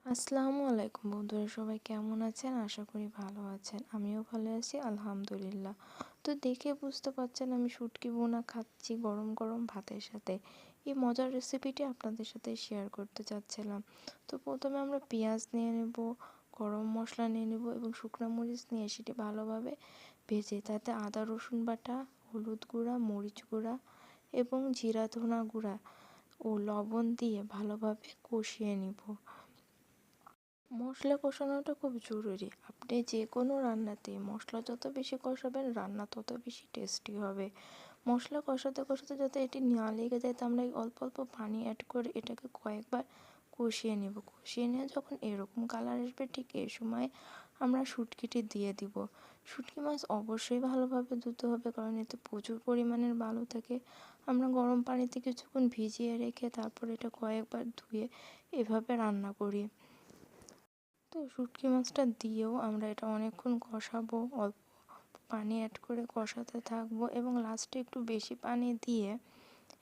আসসালামু আলাইকুম বন্ধুরা, সবাই কেমন আছেন? আশা করি ভালো আছেন। আমিও ভালো আছি আলহামদুলিল্লাহ। তো দেখে বুঝতে পারছেন আমি শুটকি ভুনা খাচ্ছি গরম গরম ভাতের সাথে। এই মজার রেসিপিটি আপনাদের সাথে শেয়ার করতে চাচ্ছিলাম। তো প্রথমে আমরা পেঁয়াজ নিয়ে নেব, গরম মশলা নিয়ে নেব এবং শুকনো মরিচ নিয়ে সেটি ভালোভাবে ভেজে তাতে আদা রসুন বাটা, হলুদ গুঁড়া, মরিচ গুঁড়া এবং জিরা ধনা গুঁড়া ও লবণ দিয়ে ভালোভাবে কষিয়ে নিব। মশলা কষানোটা খুব জরুরি। আপনি যে কোনো রান্নাতেই মশলা যত বেশি কষাবেন রান্না তত বেশি টেস্টি হবে। মশলা কষাতে কষাতে যাতে এটি না লেগে যায় তা আমরা এই অল্প অল্প পানি অ্যাড করে এটাকে কয়েকবার কষিয়ে নেব। কষিয়ে নিয়ে যখন এরকম কালার আসবে ঠিক এই সময় আমরা শুটকিটি দিয়ে দিব। শুটকি মাছ অবশ্যই ভালোভাবে ধুতে হবে, কারণ এতে প্রচুর পরিমাণের বালু থাকে। আমরা গরম পানিতে কিছুক্ষণ ভিজিয়ে রেখে তারপর এটা কয়েকবার ধুয়ে এভাবে রান্না করি। তো শুটকি মাছটা দিয়েও আমরা এটা অনেকক্ষণ কষাবো, অল্প পানি অ্যাড করে কষাতে থাকবো এবং লাস্টে একটু বেশি পানি দিয়ে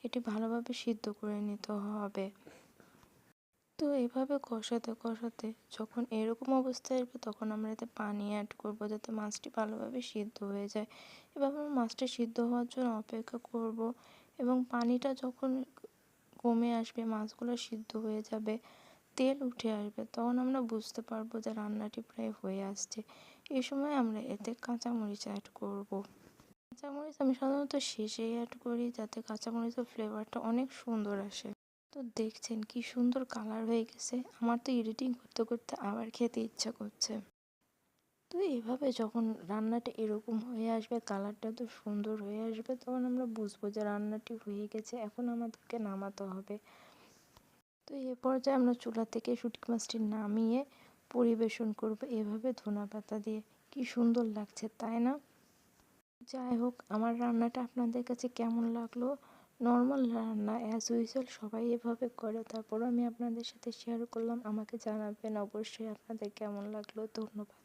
এটি ভালোভাবে সিদ্ধ করে নিতে হবে। তো এভাবে কষাতে কষাতে যখন এরকম অবস্থায় আসবে তখন আমরা এতে পানি অ্যাড করবো যাতে মাছটি ভালোভাবে সিদ্ধ হয়ে যায়। এভাবে আমরা মাছটা সিদ্ধ হওয়ার জন্য অপেক্ষা করব এবং পানিটা যখন কমে আসবে, মাছগুলো সিদ্ধ হয়ে যাবে, তেল উঠে আসবে, তখন আমরা বুঝতে পারবো যে রান্নাটি প্রায় হয়ে আসছে। এই সময় আমরা এতে কাঁচামরিচ অ্যাড করব। কাঁচামরিচ আমি সাধারণত শেষেই অ্যাড করি যাতে কাঁচামরিচের ফ্লেভারটা অনেক সুন্দর আসে। তো দেখছেন কি সুন্দর কালার হয়ে গেছে, আমার তো এডিটিং করতে করতে আবার খেতে ইচ্ছা করছে। তো এভাবে যখন রান্নাটা এরকম হয়ে আসবে, কালারটা তো সুন্দর হয়ে আসবে, তখন আমরা বুঝবো যে রান্নাটি হয়ে গেছে, এখন আমাদেরকে নামাতে হবে। তো এ পর্যায়ে আমরা চুলা থেকে শুটকি মাছটি নামিয়ে পরিবেশন করব এভাবে ধনেপাতা দিয়ে। কি সুন্দর লাগছে তাই না? যাই হোক, আমার রান্নাটা আপনাদের কাছে কেমন লাগলো? নর্মাল রান্না অ্যাজ ইউজুয়াল সবাই এভাবে করে, তারপরও আমি আপনাদের সাথে শেয়ার করলাম। আমাকে জানাবেন অবশ্যই আপনাদের কেমন লাগলো। ধন্যবাদ।